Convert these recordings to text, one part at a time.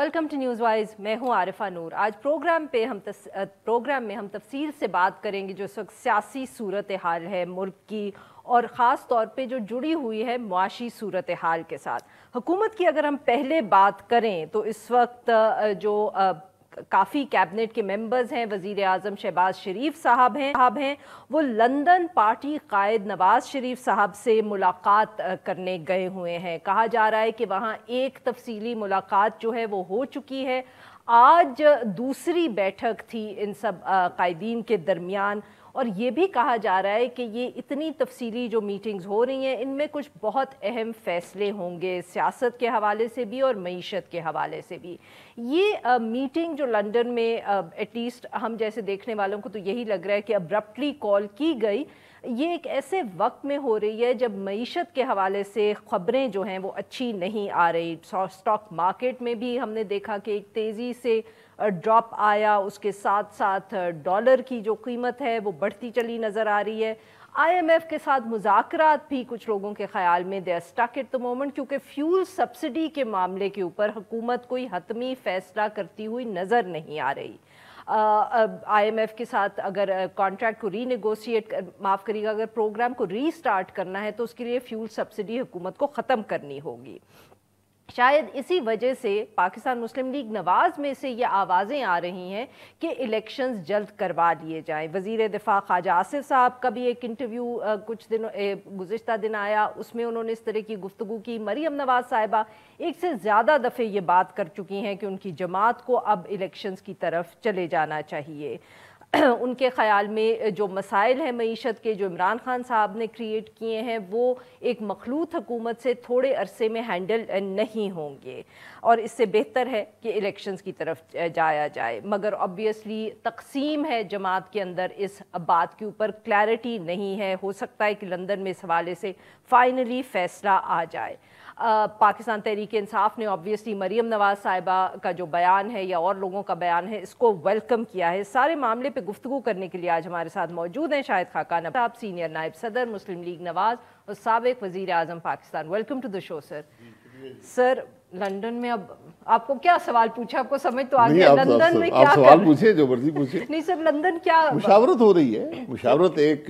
Welcome to news wise. मैं हूं आरिफा नूर। आज प्रोग्राम में हम तफसील से बात करेंगे जो इस वक्त सियासी सूरत हाल है मुल्क की, और ख़ास तौर पे जो जुड़ी हुई है मुआशी सूरत हाल के साथ। हुकूमत की अगर हम पहले बात करें तो इस वक्त जो काफ़ी कैबिनेट के मेंबर्स हैं, वज़ीर आज़म शहबाज शरीफ साहब हैं, वो लंदन पार्टी कायद नवाज शरीफ साहब से मुलाकात करने गए हुए हैं। कहा जा रहा है कि वहाँ एक तफसीली मुलाकात जो है वो हो चुकी है। आज दूसरी बैठक थी इन सब कायदीन के दरमियान, और ये भी कहा जा रहा है कि ये इतनी तफसीली जो मीटिंग्स हो रही हैं इनमें कुछ बहुत अहम फ़ैसले होंगे, सियासत के हवाले से भी और मईशत के हवाले से भी। ये मीटिंग जो लंदन में एटलीस्ट हम जैसे देखने वालों को तो यही लग रहा है कि अब्रप्टली कॉल की गई, ये एक ऐसे वक्त में हो रही है जब मईशत के हवाले से ख़बरें जो हैं वो अच्छी नहीं आ रही। स्टॉक मार्केट में भी हमने देखा कि एक तेज़ी से ड्रॉप आया, उसके साथ साथ डॉलर की जो कीमत है वो बढ़ती चली नज़र आ रही है। IMF के साथ मुज़ाकरात भी कुछ लोगों के ख़्याल में they are stuck at the moment, क्योंकि फ्यूल सब्सिडी के मामले के ऊपर हुकूमत कोई हतमी फ़ैसला करती हुई नज़र नहीं आ रही। IMF के साथ अगर कॉन्ट्रैक्ट को रीनेगोशिएट माफ़ करिएगा, अगर प्रोग्राम को रीस्टार्ट करना है तो उसके लिए फ्यूल सब्सिडी हुकूमत को ख़त्म करनी होगी। शायद इसी वजह से पाकिस्तान मुस्लिम लीग नवाज में से ये आवाज़ें आ रही हैं कि इलेक्शंस जल्द करवा लिए जाएं। वज़ीर दिफा ख्वाजा आसिफ साहब का भी एक इंटरव्यू कुछ दिनों गुज़िश्ता दिन आया, उसमें उन्होंने इस तरह की गुफ्तगू की। मरीम नवाज साहिबा एक से ज़्यादा दफ़े ये बात कर चुकी हैं कि उनकी जमात को अब इलेक्शंस की तरफ चले जाना चाहिए। उनके ख़्याल में जो मसाइल हैं मईशत के, जो इमरान खान साहब ने क्रिएट किए हैं, वो एक मखलूत हुकूमत से थोड़े अरसे में हैंडल नहीं होंगे, और इससे बेहतर है कि इलेक्शंस की तरफ जाया जाए। मगर ऑब्वियसली तकसीम है जमात के अंदर, इस बात के ऊपर क्लैरिटी नहीं है। हो सकता है कि लंदन में इस हवाले से फ़ाइनली फ़ैसला आ जाए। पाकिस्तान तहरीक इंसाफ ने ऑब्वियसली मरीम नवाज साहिबा का जो बयान है या और लोगों का बयान है इसको वेलकम किया है। सारे मामले पे गुफ्तगू करने के लिए आज हमारे साथ मौजूद हैं शाहिद खाकान साहब, सीनियर नायब सदर मुस्लिम लीग नवाज और साबिक वज़ीर आज़म Pakistan. Welcome to the show sir. Sir, London में अब आपको क्या सवाल पूछा, आपको समझ तो आ गया लंदन में क्या सवाल पूछे, जो मर्जी पूछे। नहीं सर, लंदन क्या मुशावरत हो रही है। मुशावरत एक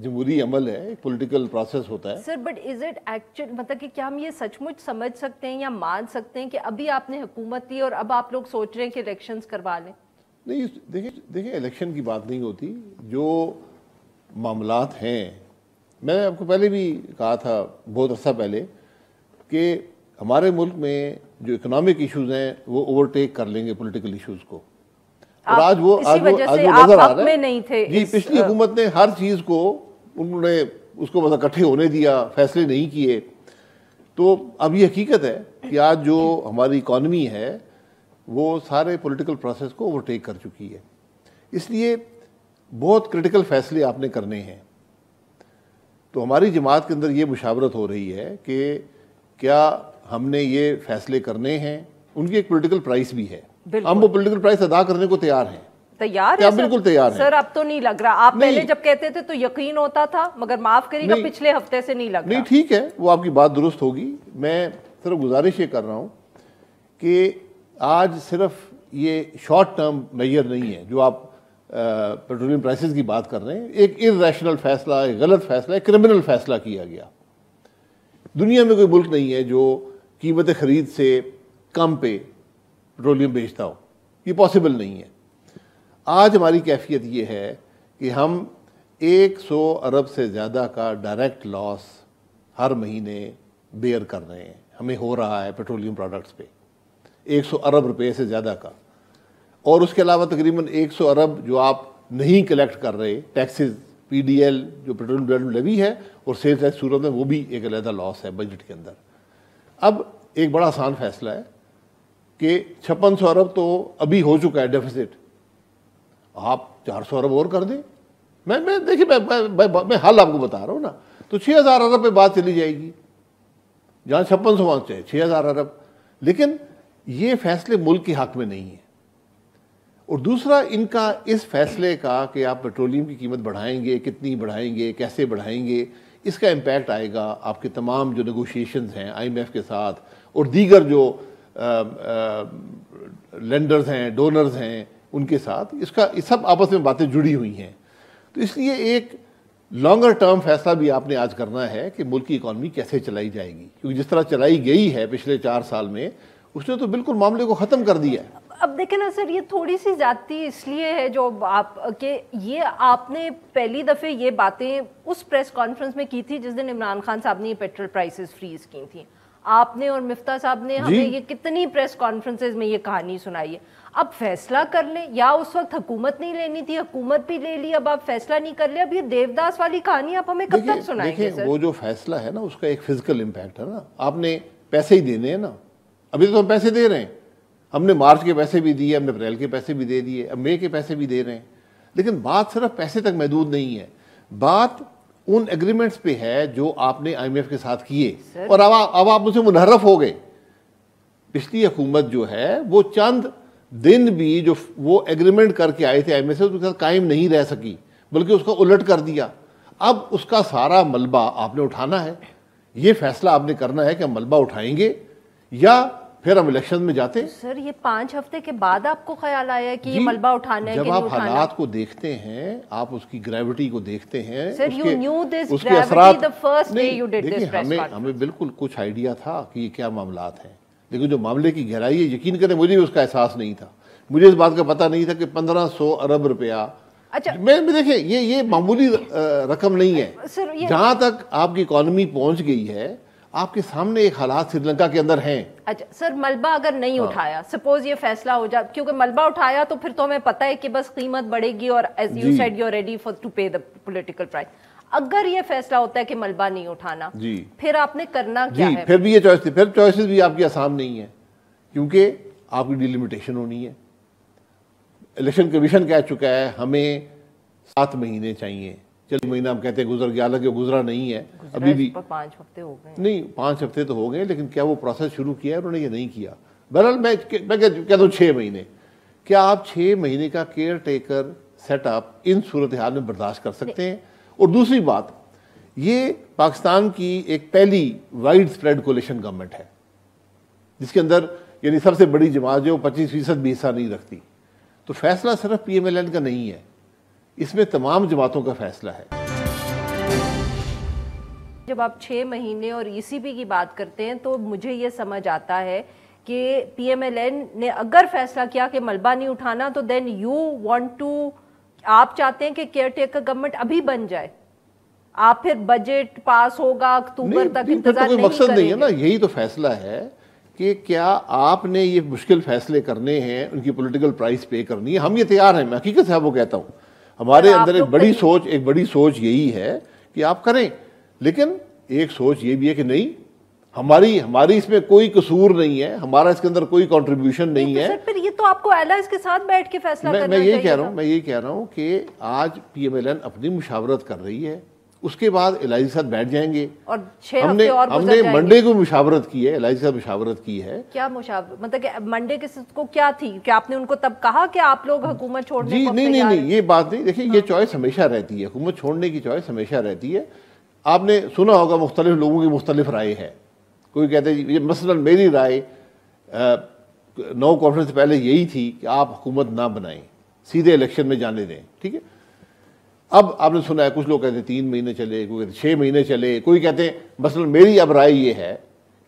जमहूरी अमल है, एक पॉलिटिकल प्रोसेस होता है sir. But is it actual, मतलब कि क्या हम ये सचमुच समझ सकते हैं या मान सकते हैं कि अभी आपने हुकूमत दी और अब आप लोग सोच रहे हैं कि इलेक्शंस करवा लें? नहीं, देखिए इलेक्शन की बात नहीं होती। जो मामलात हैं, मैंने आपको पहले भी कहा था बहुत अर्सा पहले कि हमारे मुल्क में जो इकोनॉमिक इश्यूज हैं वो ओवरटेक कर लेंगे पॉलिटिकल इश्यूज को, और आज वो नजर आ रहा है। नहीं थे जी, पिछली हुकूमत ने हर चीज को उन्होंने उसको बस इकट्ठे होने दिया, फैसले नहीं किए। तो अब ये हकीकत है कि आज जो हमारी इकॉनमी है वो सारे पॉलिटिकल प्रोसेस को ओवरटेक कर चुकी है। इसलिए बहुत क्रिटिकल फैसले आपने करने हैं। तो हमारी जमात के अंदर ये मुशावरत हो रही है कि क्या हमने ये फैसले करने हैं। उनकी एक पॉलिटिकल प्राइस भी है, हम वो पॉलिटिकल प्राइस अदा करने को तैयार हैं। तैयार है? बिल्कुल तैयार है सर। अब तो नहीं लग रहा, आप पहले जब कहते थे तो यकीन होता था, मगर माफ करिएगा पिछले हफ्ते से नहीं लग रहा। नहीं, ठीक है, वो आपकी बात दुरुस्त होगी। मैं सिर्फ गुजारिश ये कर रहा हूँ कि आज सिर्फ ये शॉर्ट टर्म मेजर नहीं है जो आप पेट्रोलियम प्राइसेस की बात कर रहे हैं। एक इर्रेशनल फैसला, एक गलत फैसला, एक क्रिमिनल फैसला किया गया। दुनिया में कोई मुल्क नहीं है जो कीमत खरीद से कम पे पेट्रोलियम बेचता हो, ये पॉसिबल नहीं है। आज हमारी कैफियत ये है कि हम 100 अरब से ज़्यादा का डायरेक्ट लॉस हर महीने बेयर कर रहे हैं। हमें हो रहा है पेट्रोलियम प्रोडक्ट्स पे 100 अरब रुपए से ज़्यादा का, और उसके अलावा तकरीबन 100 अरब जो आप नहीं कलेक्ट कर रहे, टैक्सेस, PDL जो पेट्रोलियम डेवलपमेंट लेवी है और सेल्स टैक्स सूरत में, वो भी एक अलग लॉस है बजट के अंदर। अब एक बड़ा आसान फैसला है कि 5600 अरब तो अभी हो चुका है डेफिसिट, आप 400 अरब और कर दें। देखिए मैं हाल आपको बता रहा हूँ ना, तो 6000 अरब पे बात चली जाएगी, जहाँ 5600 वहाँ चाहिए 6000 अरब। लेकिन ये फैसले मुल्क के हक में नहीं है। और दूसरा, इनका इस फैसले का कि आप पेट्रोलियम की कीमत बढ़ाएंगे, कितनी बढ़ाएंगे, कैसे बढ़ाएंगे, इसका इम्पैक्ट आएगा आपके तमाम जो नेगोशिएशंस हैं IMF के साथ और दीगर जो लेंडर्स हैं, डोनर्स हैं, उनके साथ इसका ये सब आपस में बातें जुड़ी हुई हैं। तो इसलिए एक लॉन्गर टर्म फैसला भी आपने आज करना है कि मुल्क की इकॉनमी कैसे चलाई जाएगी, क्योंकि जिस तरह चलाई गई है पिछले 4 साल में, उसने तो बिल्कुल मामले को ख़त्म कर दिया है। अब देखें ना सर, ये थोड़ी सी जाती इसलिए है जो आप के ये आपने पहली दफ़े ये बातें उस प्रेस कॉन्फ्रेंस में की थी जिस दिन इमरान खान साहब ने ये पेट्रोल प्राइसेस फ्रीज की थी। आपने और मिफ्ता साहब ने हमें ये कितनी प्रेस कॉन्फ्रेंसेस में ये कहानी सुनाई है। अब फैसला कर लें, या उस वक्त हुकूमत नहीं लेनी थी, हुकूमत भी ले ली, अब आप फैसला नहीं कर ले। अब ये देवदास वाली कहानी आप हमें कब तक सुनाएंगे सर? वो जो फैसला है ना, उसका एक फिजिकल इम्पैक्ट है ना। आपने पैसे ही देने हैं ना, अभी तो हम पैसे दे रहे हैं, हमने मार्च के पैसे भी दिए, हमने अप्रैल के पैसे भी दे दिए, अब मई के पैसे भी दे रहे हैं। लेकिन बात सिर्फ पैसे तक महदूद नहीं है, बात उन एग्रीमेंट्स पे है जो आपने IMF के साथ किए, और अब आप मुझसे मुनहरफ हो गए। पिछली हुकूमत जो है वो चंद दिन भी जो वो एग्रीमेंट करके आए थे IMF से, उसके साथ कायम नहीं रह सकी, बल्कि उसका उलट कर दिया। अब उसका सारा मलबा आपने उठाना है। ये फैसला आपने करना है कि हम मलबा उठाएंगे या फिर हम इलेक्शन में जाते हैं। सर ये 5 हफ्ते के बाद आपको ख्याल आया कि ये मलबा उठाना है जब कि आप नहीं उठाना? हालात को देखते हैं, आप उसकी ग्रेविटी को देखते हैं, सर यू न्यू दिस उसके gravity the first day you did this press conference. हमें बिल्कुल कुछ आइडिया था कि ये क्या मामलात हैं, लेकिन जो मामले की गहराई है, यकीन करें मुझे भी उसका एहसास नहीं था। मुझे इस बात का पता नहीं था कि 1500 अरब रुपया, अच्छा मैं देखिए ये मामूली रकम नहीं है। सर जहां तक आपकी इकोनॉमी पहुंच गई है, आपके सामने एक हालात श्रीलंका के अंदर हैं। अच्छा सर, मलबा अगर नहीं उठाया, सपोज ये फैसला हो जाए, क्योंकि मलबा उठाया तो फिर तो हमें पता है कि बस कीमत बढ़ेगी और as you said you are ready for to pay the political price. अगर ये फैसला होता है कि मलबा नहीं उठाना, फिर आपने करना क्या है? फिर भी ये चॉइस थी, फिर चॉइसेस भी आपकी आसान नहीं है, क्योंकि आपकी डिलिमिटेशन होनी है। इलेक्शन कमीशन कह चुका है हमें 7 महीने चाहिए। चलिए महीना हम कहते हैं गुजर गया, हालांकि गुजरा नहीं है अभी भी। 5 हफ्ते हो गए। नहीं, 5 हफ्ते तो हो गए, लेकिन क्या वो प्रोसेस शुरू किया है? उन्होंने ये नहीं किया। बहरहाल मैं कहता हूँ 6 महीने। क्या आप 6 महीने का केयर टेकर सेटअप इन सूरत हाल में बर्दाश्त कर सकते हैं? और दूसरी बात, ये पाकिस्तान की एक पहली वाइड स्प्रेड कोलिशन गवर्नमेंट है जिसके अंदर यानी सबसे बड़ी जमात जो 25% भी हिस्सा नहीं रखती। तो फैसला सिर्फ PMLN का नहीं है, इसमें तमाम जमातों का फैसला है। जब आप 6 महीने और ECB की बात करते हैं तो मुझे ये समझ आता है कि PMLN ने अगर फैसला किया कि मलबा नहीं उठाना, तो देन यू वांट टू, आप चाहते हैं कि केयर टेकर गवर्नमेंट अभी बन जाए, आप फिर बजट पास होगा अक्टूबर तक इंतजार नहीं मकसद करेंगे? नहीं है ना, यही तो फैसला है कि क्या आपने ये मुश्किल फैसले करने हैं, उनकी पॉलिटिकल प्राइस पे करनी है। हम ये तैयार हैं, मैं हकीकत से आपको कहता हूँ। हमारे अंदर एक बड़ी सोच यही है कि आप करें, लेकिन एक सोच ये भी है कि नहीं, हमारी इसमें कोई कसूर नहीं है, हमारा इसके अंदर कोई कंट्रीब्यूशन नहीं है। सर फिर ये तो आपको एलाइज के साथ बैठ के फैसला करना चाहिए। मैं यही कह रहा हूँ कि आज PMLN अपनी मुशावरत कर रही है, उसके बाद एलाइज के साथ बैठ जाएंगे। और 6 हफ्ते और हमने मंडे को मुशावरत की है, एलाइज के साथ मुशावरत की है। क्या मुशावरत, मतलब कि मंडे को क्या थी कि आपने उनको तब कहा कि आप लोग हुकूमत छोड़ने को नहीं, ये बात नहीं। देखिए ये चॉइस हमेशा रहती है, हुकूमत छोड़ने की चॉइस हमेशा रहती है। आपने सुना होगा मुख्तलिफ लोगों की मुख्तलिफ राय है। कोई कहते हैं, ये मसलन मेरी राय 9 कॉन्फ्रेंस से पहले यही थी कि आप हुकूमत ना बनाएं, सीधे इलेक्शन में जाने दें, ठीक है। अब आपने सुना है कुछ लोग कहते हैं 3 महीने चले, कोई कहते 6 महीने चले, कोई कहते हैं, मसलन मेरी अब राय ये है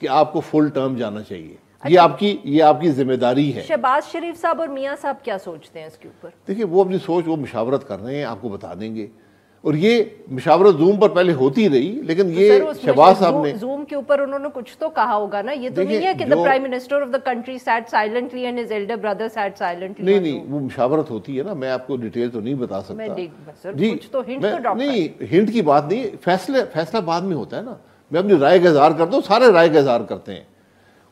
कि आपको फुल टर्म जाना चाहिए। अच्छा, ये आपकी जिम्मेदारी है। शहबाज शरीफ साहब और मियां साहब क्या सोचते हैं इसके ऊपर? देखिए वो अपनी सोच, वो मुशावरत कर रहे हैं, आपको बता देंगे। और ये मुशावरत जूम पर पहले होती रही, लेकिन ये शहबाज साहब ने जूम के ऊपर उन्होंने कुछ तो कहा होगा ना। ये तो नहीं है कि the prime minister of the country sat silently and his elder brother sat silently. नहीं, वो मुशावरत होती है ना, मैं आपको डिटेल तो नहीं बता सकता जी। कुछ तो हिंट तो ड्रॉप नहीं, हिंट की बात नहीं, फैसला बाद में होता है ना। मैं अपनी राय का इज़हार करता हूँ, सारे राय का इज़हार करते हैं,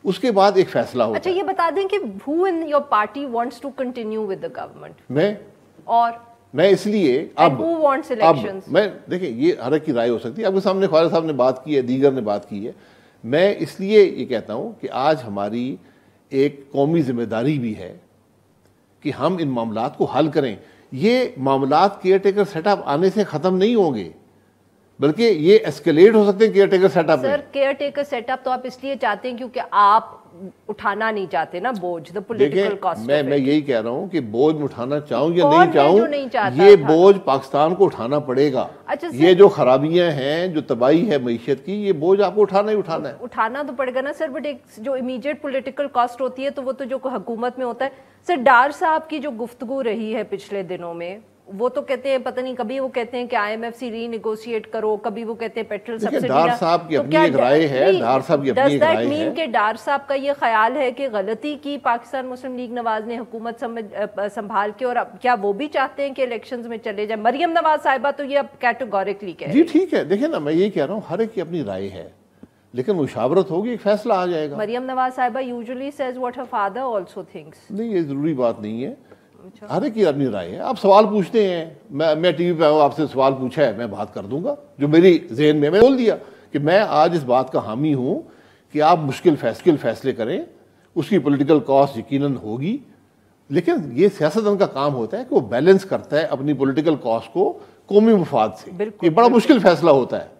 उसके बाद एक फैसला होता है। अच्छा ये बता दें कि who in your party wants to continue with the government? मैं इसलिए अब मैं देखिए ये हर एक की राय हो सकती है। आपके सामने ख्वाजा साहब ने बात की है, दीगर ने बात की है। मैं इसलिए ये कहता हूँ कि आज हमारी एक कौमी जिम्मेदारी भी है कि हम इन मामलात को हल करें। ये मामलात केयर टेकर सेटअप आने से ख़त्म नहीं होंगे, बल्कि ये एस्केलेट हो सकते हैं केयर टेकर सेटअप में। सर केयर टेकर सेटअप तो आप इसलिए चाहते हैं क्योंकि आप उठाना नहीं चाहते ना बोझ, द पॉलिटिकल कॉस्ट। मैं यही कह रहा हूँ कि बोझ उठाना चाहूँ या नहीं चाहूँ, ये बोझ पाकिस्तान को उठाना पड़ेगा। अच्छा, ये जो खराबियां हैं, जो तबाही है मईशत की, ये बोझ आपको उठाना ही उठाना है। उठाना तो पड़ेगा ना सर, बट एक जो इमीडिएट पॉलिटिकल कॉस्ट होती है तो वो तो जो हुकूमत में होता है। सर डार साहब की जो गुफ्तगू रही है पिछले दिनों में, वो तो कहते हैं पता नहीं, कभी वो कहते हैं कि IMF से रीनेगोशिएट करो, कभी वो कहते हैं पेट्रोल सब्सिडी। डार साहब की अपनी एक राय है, डार साहब की अपनी एक राय है। कि डार साहब का ये ख्याल है कि गलती की पाकिस्तान मुस्लिम लीग नवाज ने हुकूमत संभाल के, और अब क्या वो भी चाहते हैं कि इलेक्शंस में चले जाए? मरियम नवाज साहिबा तो ये अब कैटेगोरिकली कह रही है। जी ठीक है, देखिए ना, मैं यही कह रहा हूँ, हर एक की अपनी राय है, लेकिन मुशावरत होगी, एक फैसला आ जाएगा। मरियम नवाज साहिबा usually says what her father also thinks. नहीं, ये जरूरी बात नहीं है, हर एक की अपनी राय है। आप सवाल पूछते हैं, मैं टीवी पे आपसे सवाल पूछा है, मैं बात कर दूंगा जो मेरी ज़हन में। मैं बोल दिया कि मैं आज इस बात का हामी हूं कि आप मुश्किल फैसले करें, उसकी पॉलिटिकल कॉस्ट यकीनन होगी, लेकिन ये सियासतदान का काम होता है कि वो बैलेंस करता है अपनी पॉलिटिकल कॉस्ट को कौमी मफाद से। ये बड़ा मुश्किल फैसला होता है,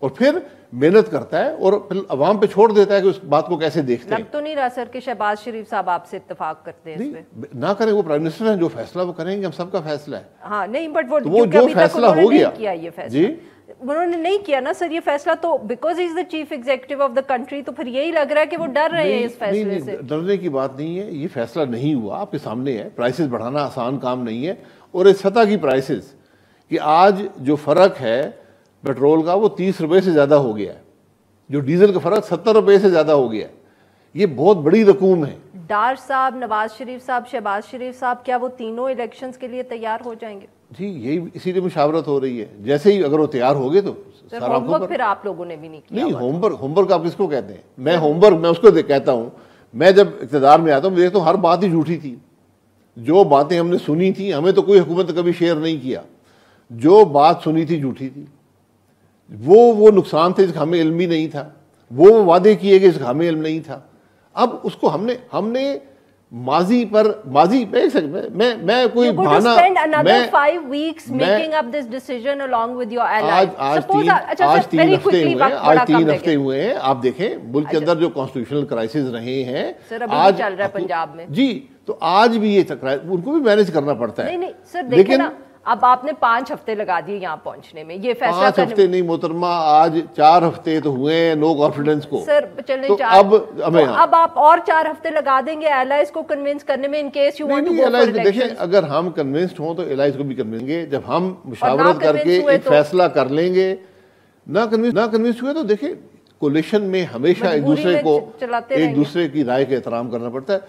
और फिर मेहनत करता है और फिर अवाम पे छोड़ देता है कि उस बात को कैसे देखते हैं। लग तो नहीं रहा सर कि शहबाज शरीफ साहब आपसे इत्तेफाक करते हैं इसमें? ना करें, वो प्राइम मिनिस्टर हैं, जो फैसला वो करेंगे, हम सबका फैसला है। हाँ नहीं, बट वो जो फैसला हो गया, ये फैसला उन्होंने नहीं किया ना सर, ये फैसला तो because is the chief executive of the country, तो फिर यही लग रहा है कि वो डर रहे हैं इस फैसले से। डरने की बात नहीं है, ये फैसला नहीं हुआ, आपके सामने है। प्राइसेस बढ़ाना आसान काम नहीं है, और इस सतह की प्राइसेस कि आज जो फर्क है पेट्रोल का, वो 30 रुपए से ज्यादा हो गया है, जो डीजल का फर्क 70 रुपए से ज्यादा हो गया है। ये बहुत बड़ी रकूम है। डार साहब, नवाज शरीफ साहब, शहबाज शरीफ साहब, क्या वो तीनों इलेक्शंस के लिए तैयार हो जाएंगे? जी, यही इसीलिए मुशावरत हो रही है। जैसे ही अगर वो तैयार हो गए तो सारा होमवर्क फिर आप लोगों ने भी नहीं किया। नहीं, होमवर्क आप किसको कहते हैं? मैं उसको कहता हूँ, मैं जब इक़्तिदार में आता हूँ, मुझे तो हर बात ही झूठी थी। जो बातें हमने सुनी थी, हमें तो कोई हुकूमत कभी शेयर नहीं किया। जो बात सुनी थी झूठी थी, वो नुकसान थे जिसका हमें इल्म ही नहीं था, वो वादे किए गए जिसका हमें इल्म नहीं था। अब उसको हमने माजी पे मैं कोई बहाना, मैं 5 weeks making up this decision along with your allies. आज 3 हफ्ते हुए हैं। आप देखें मुल्क के अंदर जो कॉन्स्टिट्यूशनल क्राइसिस रहे हैं, आज चल रहा है पंजाब में जी, तो आज भी ये उनको भी मैनेज करना पड़ता है। नहीं सर, देखिए ना, अब आपने 5 हफ्ते लगा दिए यहाँ पहुंचने में, ये फैसला 5 हफ्ते नहीं मोहतरमा, आज 4 हफ्ते तो हुए हैं नो कॉन्फिडेंस को। सर चले, तो अब आप और 4 हफ्ते लगा देंगे एलाइज को कन्विंस करने में, in case you want to go for election. देखिए, अगर हम कन्विंस्ड हों तो एलाइज को भी कन्विंसेंगे। जब हम मुशावरत करके एक फैसला कर लेंगे, ना कन्विंस हुए तो देखिए, कोलिशन में हमेशा एक दूसरे की राय का एहतराम करना पड़ता है।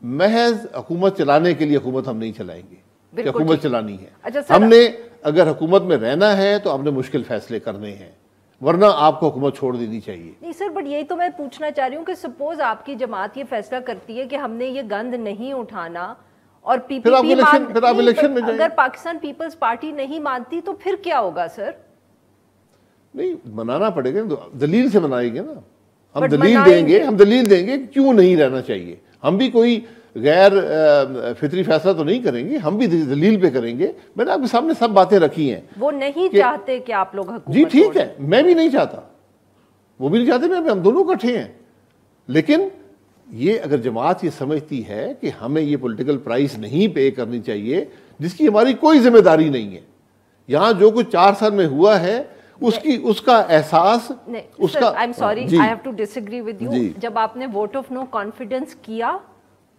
महज हुकूमत चलाने के लिए हुकूमत हम नहीं चलाएंगे, हुकूमत चलानी है। अच्छा, हमने अगर हुकूमत में रहना है तो हमने मुश्किल फैसले करने हैं, वरना आपको हुकूमत छोड़ देनी चाहिए। नहीं सर, बट यही तो मैं पूछना चाह रही हूँ कि सपोज आपकी जमात ये फैसला करती है कि हमने ये गंद नहीं उठाना, और फिर आप इलेक्शन में जाएं। अगर पाकिस्तान पीपल्स पार्टी नहीं मानती तो फिर क्या होगा सर? नहीं, मनाना पड़ेगा, तो दलील से मनाएंगे ना। हम दलील देंगे क्यों नहीं रहना चाहिए। हम भी कोई गैर फितरी फैसला तो नहीं करेंगे, हम भी दलील पे करेंगे। मैंने आपके सामने सब बातें रखी हैं। वो नहीं चाहते कि आप लोग हुकूमत। जी ठीक है, मैं भी नहीं चाहता, वो भी नहीं चाहते, हम दोनों इकट्ठे हैं। लेकिन ये अगर जमात ये समझती है कि हमें ये पॉलिटिकल प्राइस नहीं पे करनी चाहिए, जिसकी हमारी कोई जिम्मेदारी नहीं है, यहाँ जो कुछ 4 साल में हुआ है उसका एहसास, उसका I am sorry, I have to disagree with you. जब आपने वोट ऑफ नो कॉन्फिडेंस किया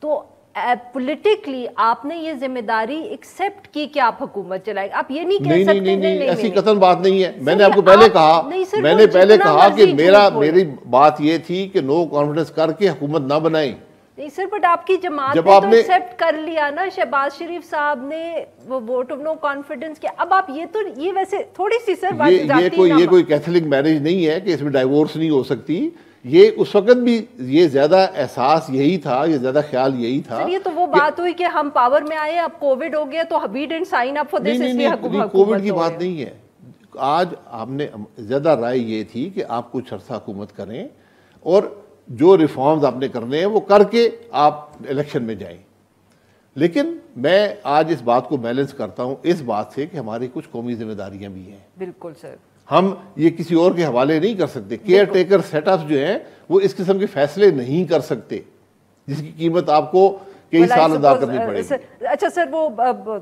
तो पॉलिटिकली आपने ये जिम्मेदारी एक्सेप्ट की कि आप हुकूमत चलाएंगे। आप ये नहीं कह सकते। नहीं, ऐसी कतई बात नहीं है। मैंने आपको पहले कहा कि मेरी बात ये थी कि नो कॉन्फिडेंस करके हुकूमत ना बनाएं। नहीं सर, बट आपकी जमात ने तो एक्सेप्ट कर लिया ना, शहबाज शरीफ साहब ने वो वोट ऑफ नो कॉन्फिडेंस किया। अब आप ये वैसे थोड़ी सी सर बात ये कोई कैथोलिक मैरिज नहीं है कि इसमें डाइवोर्स नहीं हो सकती। ये उस वक्त भी ये ज्यादा एहसास यही था, ये ज्यादा ख्याल यही था। सर ये तो वो बात हुई कि हम पावर में आए, अब कोविड हो गया तो we didn't sign up for this, इसलिए हुकूमत। कोविड की बात नहीं है। आज आपने ज्यादा राय ये थी कि आप कुछ अर्सा हुकूमत करें और जो रिफॉर्म्स आपने करने हैं वो करके आप इलेक्शन में जाएं। लेकिन मैं आज इस बात को बैलेंस करता हूं इस बात से कि हमारी कुछ कौमी जिम्मेदारियां भी हैं। बिल्कुल सर। हम ये किसी और के हवाले नहीं कर सकते। केयर टेकर सेटअप जो हैं वो इस किस्म के फैसले नहीं कर सकते जिसकी कीमत आपको कई साल अदा करनी पड़ेगी। अच्छा सर, वो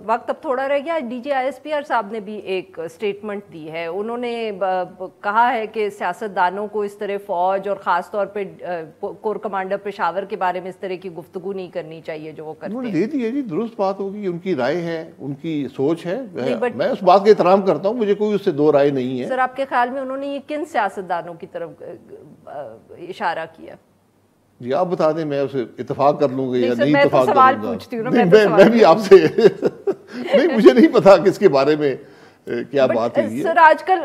वक्त अब थोड़ा रह गया। डीजी ISPR साहब ने भी एक स्टेटमेंट दी है। उन्होंने कहा है कि सियासतदानों को इस तरह फौज और ख़ास तौर पे कोर कमांडर पेशावर के बारे में इस तरह की गुफ्तगू नहीं करनी चाहिए जो वो करते हैं। उन्होंने दे दी है जी, दुरुस्त बात होगी, उनकी राय है, उनकी सोच है, मैं उस बात का एहतराम करता हूँ, मुझे कोई उससे दो राय नहीं है। सर आपके ख्याल में उन्होंने ये किन सियासतदानों की तरफ इशारा किया? जी आप बता दें, मैं उसे इत्तेफाक कर लूंगा या नहीं इत्तेफाक तो सवाल पूछती हूँ ना, मैं भी आपसे नहीं, मुझे नहीं पता किसके बारे में क्या बात हुई है। सर आजकल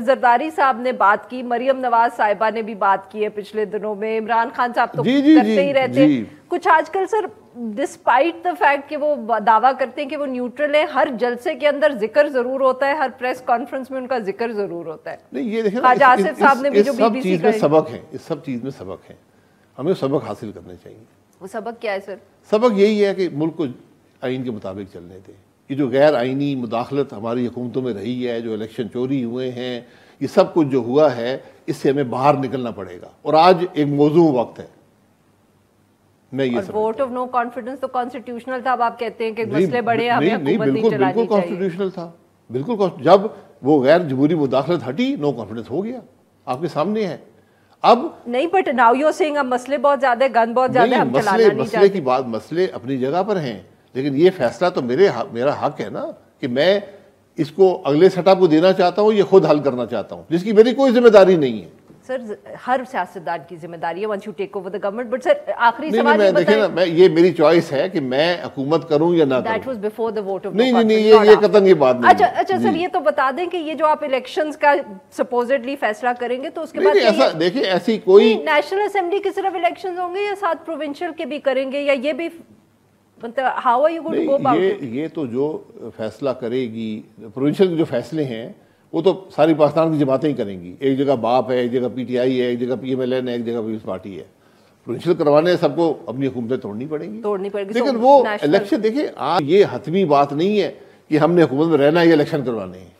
जरदारी साहब ने बात की, मरियम नवाज साहिबा ने भी बात की है पिछले दिनों में, इमरान खान साहब तो करते ही रहते हैं कुछ आजकल। सर डिस्पाइट द फैक्ट कि वो दावा करते हैं कि वो न्यूट्रल है, हर जलसे के अंदर जिक्र जरूर होता है, हर प्रेस कॉन्फ्रेंस में उनका जिक्र जरूर होता है। नहीं ये देखें, ख्वाजा आसिफ साहब ने भी जो BBC में सबक है, इस सब चीज में सबक है, हमें सबक हासिल करने चाहिए। वो सबक क्या है सर? सबक यही है कि मुल्क को आइन के मुताबिक चलने दें। ये जो गैर आइनी मुदाखलत हमारी हुकूमतों में रही है, जो इलेक्शन चोरी हुए हैं, ये सब कुछ जो हुआ है, इससे हमें बाहर निकलना पड़ेगा। और आज एक मौजूद वक्त है। मैं ये वोट ऑफ नो कॉन्फिडेंस तो कॉन्स्टिट्यूशनल था, अब आप कहते हैं कि मसले बड़े हमें हुकूमत नहीं चलानी चाहिए। बिल्कुल कॉन्स्टिट्यूशनल था, बिल्कुल। जब वो गैर जमहूरी मुदाखलत हटी, नो कॉन्फिडेंस हो गया, आपके सामने है। अब नहीं, but now you are saying अब मसले बहुत ज्यादा, गन बहुत ज्यादा, हम चलाना नहीं चाहते। मसले की बात, मसले अपनी जगह पर हैं, लेकिन ये फैसला तो मेरा हक है ना कि मैं इसको अगले सेटअप को देना चाहता हूँ, ये खुद हल करना चाहता हूँ, जिसकी मेरी कोई जिम्मेदारी नहीं है। सर हर सियासतदान की जिम्मेदारी है once you take over the government. But sir आखिरी सवाल ये देखिए ना, मैं ये मेरी चॉइस है कि मैं हुकूमत करूं या ना करूं। That was before the vote of नहीं, ये कतई ये बात नहीं। अच्छा सर, ये तो बता दें कि ये जो आप इलेक्शंस का सपोजिटली फैसला करेंगे तो उसके बाद ऐसा देखिए, ऐसी कोई नेशनल असेंबली के सिर्फ इलेक्शंस होंगे या साथ प्रोविंशियल के भी करेंगे, या ये भी मतलब how are you going to go about it? ये तो जो फैसला करेगी, प्रोविंशियल के जो फैसले हैं वो तो सारी पाकिस्तान की जमातें ही करेंगी। एक जगह बाप है, एक जगह PTI है, एक जगह PMLN है, एक जगह पीपल्स पार्टी है। प्रोविंशियल करवाने सबको अपनी हुकूमतें तोड़नी पड़ेगी। लेकिन वो इलेक्शन देखिए, आज ये हतमी बात नहीं है कि हमने हुकूमत में रहना है, ये इलेक्शन करवाने हैं।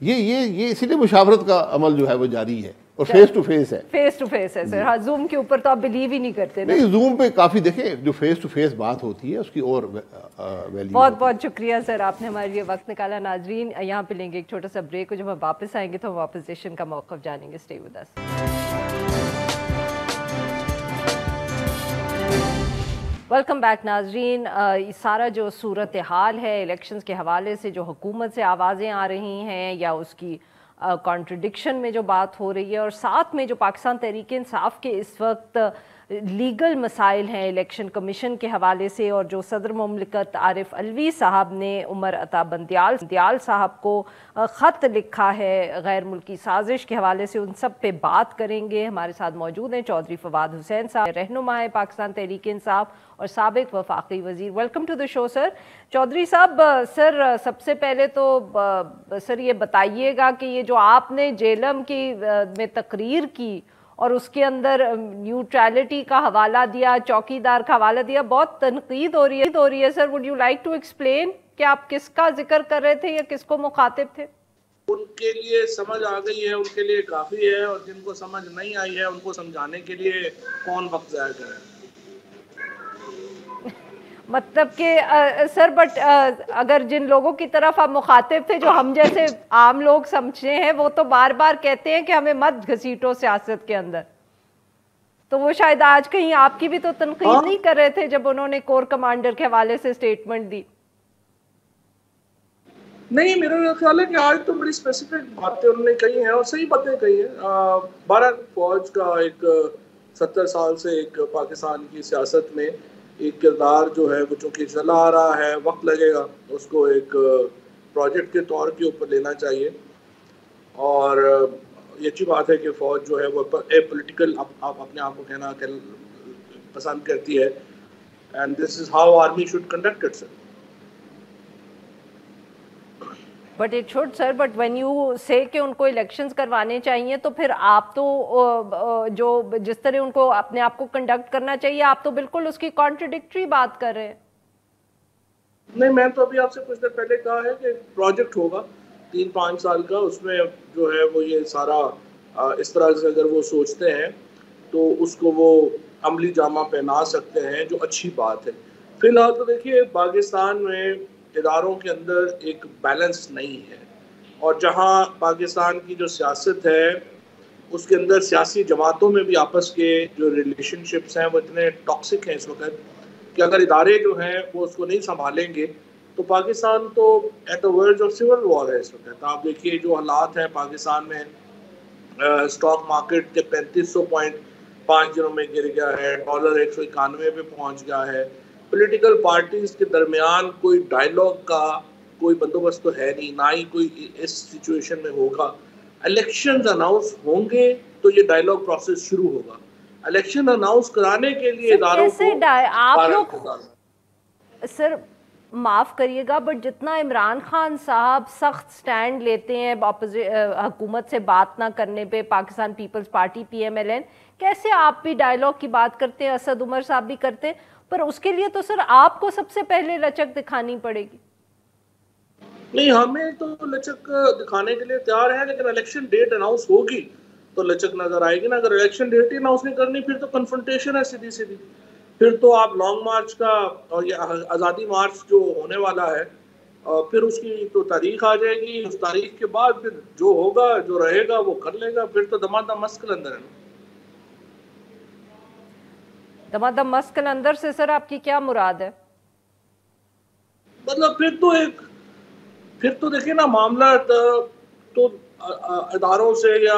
ये इसीलिए मुशावरत का अमल जो है वो जारी है और फेस टू फेस है। फेस टू फेस है सर। हाँ, जूम के ऊपर तो आप बिलीव ही नहीं करते ना। नहीं, जूम पे काफी देखें, जो फेस टू फेस बात होती है उसकी और वैल्यू। बहुत बहुत शुक्रिया सर, आपने हमारे लिए वक्त निकाला। नाजरीन यहाँ पे लेंगे एक छोटा सा ब्रेक, और जब हम वापस आएंगे तो हम ऑपोजिशन का मौक़िफ़ जानेंगे। Stay with us. Welcome back नाजरीन। सारा जो सूरत हाल है इलेक्शंस के हवाले से, जो हुकूमत से आवाज़ें आ रही हैं या उसकी कॉन्ट्रडिक्शन में जो बात हो रही है, और साथ में जो पाकिस्तान तहरीक इंसाफ के इस वक्त लीगल मसाइल हैं इलेक्शन कमीशन के हवाले से, और जो सदर मुमलिकत आरिफ अलवी साहब ने उमर अता बंदियाल साहब को ख़त लिखा है गैर मुल्की साजिश के हवाले से, उन सब पे बात करेंगे। हमारे साथ मौजूद हैं चौधरी फवाद हुसैन साहब, रहनुमा है पाकिस्तान तहरीक इंसाफ और साबिक वफाकी वज़ीर। Welcome to the show sir. Chaudhry साहब, सर सबसे पहले तो सर ये बताइएगा कि ये जो आपने जेलम की में तकरीर की और उसके अंदर न्यूट्रलिटी का हवाला दिया, चौकीदार का हवाला दिया, बहुत तनकीद हो रही है sir. Would you like to explain कि आप किसका जिक्र कर रहे थे या किसको मुखातिब थे? उनके लिए समझ आ गई है, उनके लिए काफ़ी है, और जिनको समझ नहीं आई है उनको समझाने के लिए कौन वक्त ज़ाया करे। मतलब कि सर बट अगर जिन लोगों की तरफ आप मुखातिब थे, जो हम जैसे आम लोग समझे हैं, वो तो बार बार कहते हैं कि हमें मत घसीटो सियासत के अंदर, तो वो शायद आज कहीं आपकी भी तो तनकीद नहीं कर रहे थे जब उन्होंने कोर कमांडर के हवाले से स्टेटमेंट दी? नहीं, मेरा ख्याल है कि आज तो बड़ी स्पेसिफिक बातें उन्होंने कही हैं और सही बातें कही हैं। भारत फौज का एक 70 साल से एक पाकिस्तान की सियासत में एक किरदार जो है वो चूँकि चला आ रहा है, वक्त लगेगा उसको एक प्रोजेक्ट के तौर के ऊपर लेना चाहिए। और ये अच्छी बात है कि फ़ौज जो है वो पॉलिटिकल आप अपने आप को कहना पसंद करती है, and this is how army should conduct itself. But it should sir, but when you से कि उनको इलेक्शंस करवाने चाहिए, तो फिर आप तो जो जिस तरह उनको अपने आप को कंडक्ट करना चाहिए, आप तो बिल्कुल उसकी कॉन्ट्रडिक्टरी बात कर रहे हैं। नहीं, मैं तो अभी आपसे कुछ देर पहले कहा है कि प्रोजेक्ट होगा, 3-5 साल का, उसमें जो है वो ये सारा इस तरह से अगर वो सोचते हैं तो उसको वो अमली जामा पहना सकते हैं, जो अच्छी बात है। फिलहाल तो देखिए पाकिस्तान में इदारों के अंदर एक बैलेंस नहीं है, और जहां पाकिस्तान की जो सियासत है उसके अंदर सियासी जमातों में भी आपस के जो रिलेशनशिप्स हैं वो इतने टॉक्सिक हैं इस वक्त कि अगर इदारे जो हैं वो उसको नहीं संभालेंगे तो पाकिस्तान तो at the verge of civil war है इस वक्त। आप देखिए जो हालात हैं पाकिस्तान में, स्टॉक मार्केट के 3500 पॉइंट 5 दिनों में गिर गया है, डॉलर 191 पे पहुंच गया है। पॉलिटिकल पार्टीज के दरमियान कोई डायलॉग का कोई बंदोबस्त तो है नहीं, ना ही कोई इस सिचुएशन में होगा। इलेक्शंस अनाउंस होंगे तो ये डायलॉग प्रोसेस शुरू होगा। इलेक्शन अनाउंस कराने के लिए इदारों को आप लोग सर माफ़ करिएगा, बट जितना इमरान खान साहब सख्त स्टैंड लेते हैं हुकूमत से बात ना करने पे, पाकिस्तान पीपल्स पार्टी PMLN, कैसे आप भी डायलॉग की बात करते हैं, असद उमर साहब भी करते हैं, पर उसके लिए तो सर आपको सबसे पहले लचक दिखानी पड़ेगी। नहीं, हमें तो लचक दिखाने के लिए तैयार है, लेकिन इलेक्शन डेट अनाउंस होगी तो लचक नजर आएगी ना। अगर इलेक्शन डेट ही अनाउंस नहीं करनी फिर तो कन्फ्रंटेशन है सीधी सीधी। फिर तो आप लॉन्ग मार्च का और ये आज़ादी मार्च जो होने वाला है फिर उसकी तो तारीख आ जाएगी, उस तारीख के बाद फिर जो होगा जो रहेगा वो कर लेगा। फिर तो दमादम मस्क अंदर है। दमादम मस्क अंदर से सर आपकी क्या मुराद है? मतलब फिर तो देखिए ना, मामला तो इदारों से या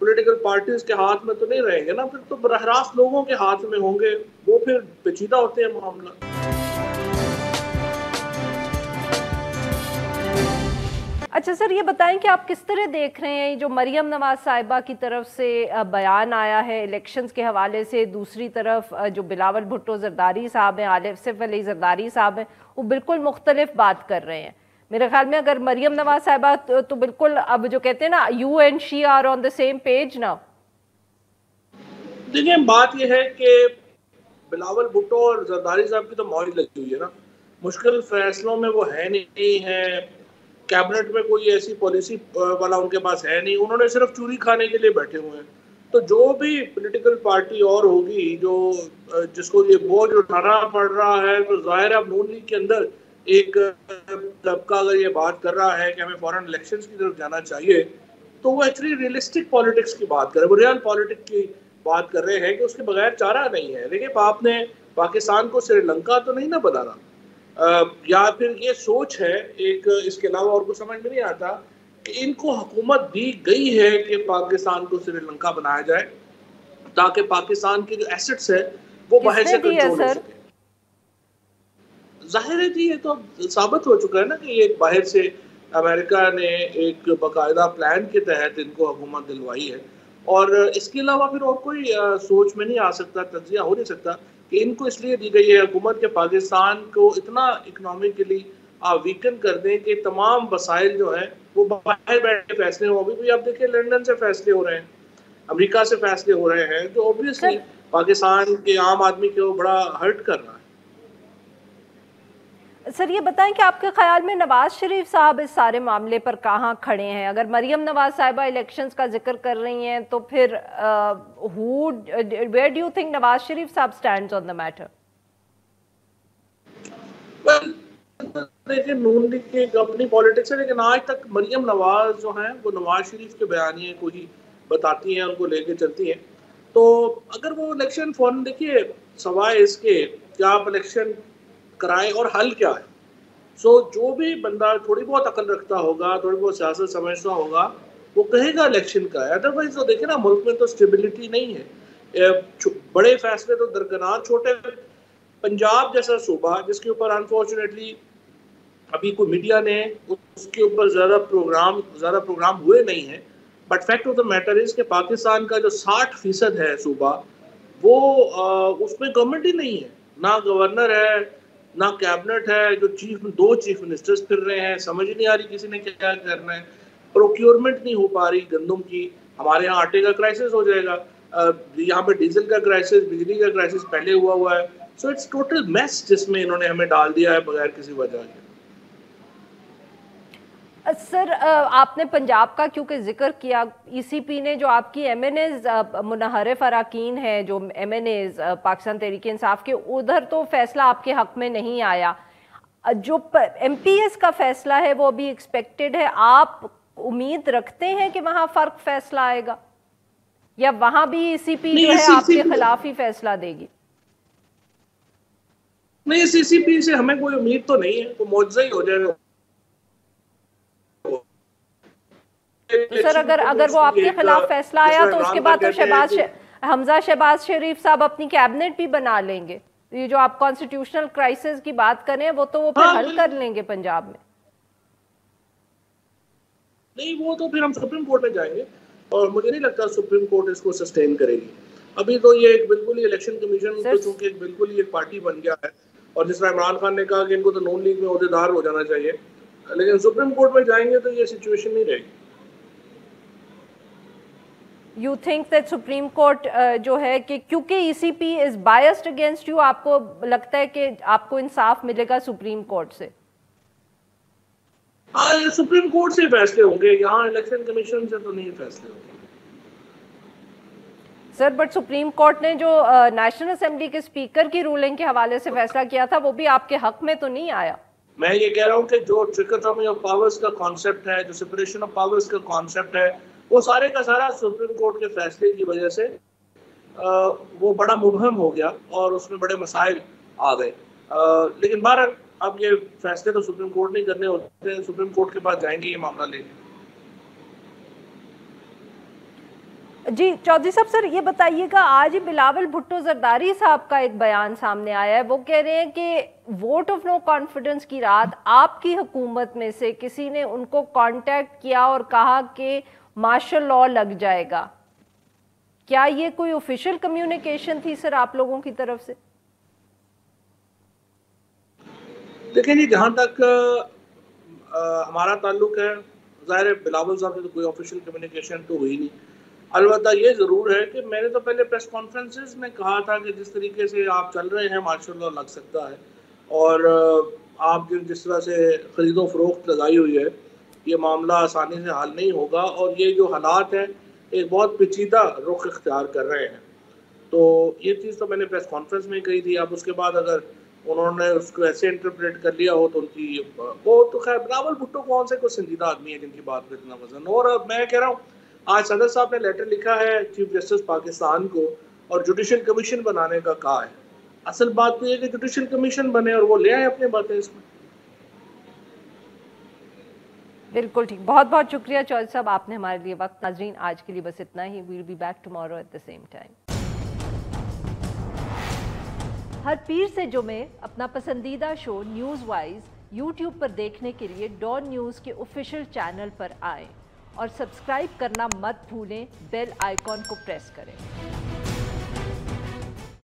पॉलिटिकल पार्टीज के हाथ में तो नहीं रहेंगे ना, फिर तो बराह रास्त लोगों के हाथ में होंगे, वो फिर पेचीदा होते हैं मामला। अच्छा सर, ये बताएं कि आप किस तरह देख रहे हैं जो मरियम नवाज साहिबा की तरफ से बयान आया है इलेक्शंस के हवाले से, दूसरी तरफ जो बिलावल भुट्टो जरदारी साहब हैं, आसिफ अली जरदारी साहब हैं, वो बिल्कुल मुख्तलिफ बात कर रहे हैं। मेरे ख्याल में अगर मरियम नवाज साहिबा तो बिल्कुल, अब जो कहते हैं ना, you and she are on the same page ना। देखिए बात यह है कि बिलावल भुट्टो और जरदारी साहब की तो मौज लगी हुई है ना, मुश्किल फैसलों में वो है नहीं है, कैबिनेट में कोई ऐसी पॉलिसी वाला उनके पास है नहीं, उन्होंने सिर्फ चूरी खाने के लिए बैठे हुए हैं। तो जो भी पॉलिटिकल पार्टी और होगी जो जिसको ये बोझ उठाना पड़ रहा है, तो जाहिर है अब नून लीग के अंदर एक तबका अगर ये बात कर रहा है कि हमें फॉरेन इलेक्शंस की तरफ जाना चाहिए, तो वो एक्चुअली रियलिस्टिक पॉलिटिक्स की बात कर रहे हैं, वो रियल पॉलिटिक्स की बात कर रहे हैं कि उसके बगैर चारा नहीं है। देखिए आपने पाकिस्तान को श्रीलंका तो नहीं ना बनाना, या फिर ये सोच है एक, इसके अलावा और कुछ समझ में नहीं आता कि इनको हुकूमत दी गई है कि पाकिस्तान को श्रीलंका बनाया जाए ताकि पाकिस्तान के जो एसेट्स है वो बाहर से कंट्रोल हो सके। जाहिर है जी, ये तो साबित हो चुका है ना कि ये बाहर से अमेरिका ने एक बाकायदा प्लान के तहत इनको हुकूमत दिलवाई है, और इसके अलावा फिर और कोई सोच में नहीं आ सकता, तज्जिया हो नहीं सकता कि इनको इसलिए दी गई है हुकूमत के पाकिस्तान को इतना इकनॉमिकली वीकन कर दें कि तमाम वसाइल जो हैं वो बाहर बैठ के फैसले हों। अभी भी आप देखिए लंदन से फैसले हो रहे हैं, अमेरिका से फैसले हो रहे हैं, जो ऑब्वियसली पाकिस्तान के आम आदमी को बड़ा हर्ट कर रहा है। सर ये बताएं कि आपके ख्याल में नवाज शरीफ साहब इस सारे मामले पर कहाँ खड़े हैं? अगर मरियम नवाज साहिबा इलेक्शंस का जिक्र कर रही हैं तो फिर where do you think Nawaz Sharif साहब स्टैंड्स ऑन द मैटर? देखिए नून लीग की अपनी पॉलिटिक्स है, लेकिन आज तक मरियम नवाज जो हैं वो नवाज शरीफ के बयानिए को ही बताती हैं, उनको लेके चलती हैं। तो अगर वो इलेक्शन फौरन, देखिए सवाए इसके क्या आप इलेक्शन कराएं और हल क्या है, जो भी बंदा थोड़ी बहुत अकल रखता होगा, थोड़ी बहुत सियासत समझता होगा, वो कहेगा इलेक्शन का है। अदरवाइज तो देखिए ना, मुल्क में तो स्टेबिलिटी नहीं है, बड़े फैसले तो दरकिनार, छोटे पंजाब जैसा सूबा जिसके ऊपर अनफॉर्चुनेटली अभी कोई मीडिया ने उसके ऊपर ज़्यादा प्रोग्राम हुए नहीं है, but fact of the matter is कि पाकिस्तान का जो 60% है सूबा, वो उसमें गवर्नमेंट ही नहीं है, ना गवर्नर है ना कैबिनेट है, जो दो चीफ मिनिस्टर्स फिर रहे हैं, समझ ही नहीं आ रही किसी ने क्या करना है, प्रोक्योरमेंट नहीं हो पा रही गंदम की, हमारे यहाँ आटे का क्राइसिस हो जाएगा, यहाँ पे डीजल का क्राइसिस, बिजली का क्राइसिस पहले हुआ है। सो इट्स टोटल मेस जिसमें इन्होंने हमें डाल दिया है बगैर किसी वजह के। सर आपने पंजाब का क्योंकि जिक्र किया, ईसीपी ने जो आपकी एमएनएज मुनहरिफ अराकीन है, जो एमएनएज पाकिस्तान तहरीक इंसाफ के, उधर तो फैसला आपके हक में नहीं आया। जो एमपीएस का फैसला है वो अभी एक्सपेक्टेड है। आप उम्मीद रखते हैं कि वहां फर्क फैसला आएगा या वहां भी ईसीपी जो है आपके खिलाफ ही फैसला देगी? नहीं, सीसीपी से हमें कोई उम्मीद तो नहीं है, तो मौजूदा ही हो जाएगा। तो सर अगर वो आपके खिलाफ फैसला आया तो उसके बाद तो हमजा शहबाज शरीफ साहब अपनी कैबिनेट भी बना लेंगे। ये जो आप कॉन्स्टिट्यूशनल क्राइसिस की बात कर रहे हैं वो तो वो फिर हल कर लेंगे पंजाब में। नहीं, वो तो फिर हम सुप्रीम कोर्ट में जाएंगे और मुझे नहीं लगता सुप्रीम कोर्ट इसको सस्टेन करेगी। अभी तो ये एक बिल्कुल ही इलेक्शन कमीशन तो चूंकि एक बिल्कुल ही एक पार्टी बन गया है, और जिस तरह इमरान खान ने कहा कि इनको तो नॉन लीग में ओहदेदार हो जाना चाहिए, लेकिन सुप्रीम कोर्ट में जाएंगे तो ये सिचुएशन नहीं रहेगी। You think that supreme court जो है कि क्योंकि ECP is biased against you, आपको लगता है कि आपको इंसाफ मिलेगा सुप्रीम कोर्ट से? हाँ, सुप्रीम कोर्ट से फैसले होंगे, यहाँ इलेक्शन कमीशन से तो नहीं फैसले होंगे। सर बट सुप्रीम कोर्ट ने जो नेशनल असेंबली के स्पीकर की रूलिंग के हवाले से फैसला किया था वो भी आपके हक में तो नहीं आया। मैं ये कह रहा हूँ कि जो ट्रिकोटोमी ऑफ पावर्स का कॉन्सेप्ट है, जो सेपरेशन ऑफ पावर्स का कॉन्सेप्ट है, वो सारे का सारा सुप्रीम कोर्ट के फैसले की वजह से वो बड़ा मुबहम हो गया और उसमें बड़े मसाइल आ गए। लेकिन बहरहाल अब ये फैसले तो सुप्रीम कोर्ट नहीं करने होते हैं, सुप्रीम कोर्ट के पास जाएंगे ये मामला लेके। जी चौधरी साहब, सर ये बताइएगा, आज ही बिलावल भुट्टो जरदारी साहब का एक बयान सामने आया है। वो कह रहे हैं कि वोट ऑफ नो कॉन्फिडेंस की रात आपकी हुकूमत में से किसी ने उनको कांटेक्ट किया और कहा कि मार्शल लॉ लग जाएगा। क्या ये कोई ऑफिशियल कम्युनिकेशन थी सर आप लोगों की तरफ से? देखिए जी, जहाँ तक हमारा ताल्लुक है, ज़ाहिर है बिलावल साहब से तो कोई ऑफिशियल कम्युनिकेशन तो हुई नहीं। अलबत्ता ये ज़रूर है कि मैंने तो पहले प्रेस कॉन्फ्रेंसेस में कहा था कि जिस तरीके से आप चल रहे हैं मार्शल लॉ लग सकता है, और आप जिस तरह से ख़रीदो फरोख्त लगाई हुई है, ये मामला आसानी से हल नहीं होगा, और ये जो हालात हैं एक बहुत पेचीदा रुख इख्तियार कर रहे हैं। तो ये चीज़ तो मैंने प्रेस कॉन्फ्रेंस में कही थी। अब उसके बाद अगर उन्होंने उसको ऐसे इंटरप्रेट कर लिया हो तो उनकी वो तो खैर, बिलावल भुट्टो कौन से कोई संजीदा आदमी है जिनकी बात पर इतना वजन। और मैं कह रहा हूँ, आज सदर साहब ने लेटर लिखा है चीफ जस्टिस पाकिस्तान को और जुडिशल कमीशन बनाने का कहा है। असल बात तो ये कि जुडिशल कमीशन बने और वो ले आए अपनी बातें इसमें। बिल्कुल ठीक, बहुत बहुत शुक्रिया चौधरी साहब, आपने हमारे लिए वक्त। नाज़रीन आज के लिए बस इतना ही। We will be back tomorrow at the same time. हर पीर से जुमे अपना पसंदीदा शो न्यूज़ वाइज यूट्यूब पर देखने के लिए डॉन न्यूज़ के ऑफिशियल चैनल पर आएं और सब्सक्राइब करना मत भूलें। बेल आइकॉन को प्रेस करें।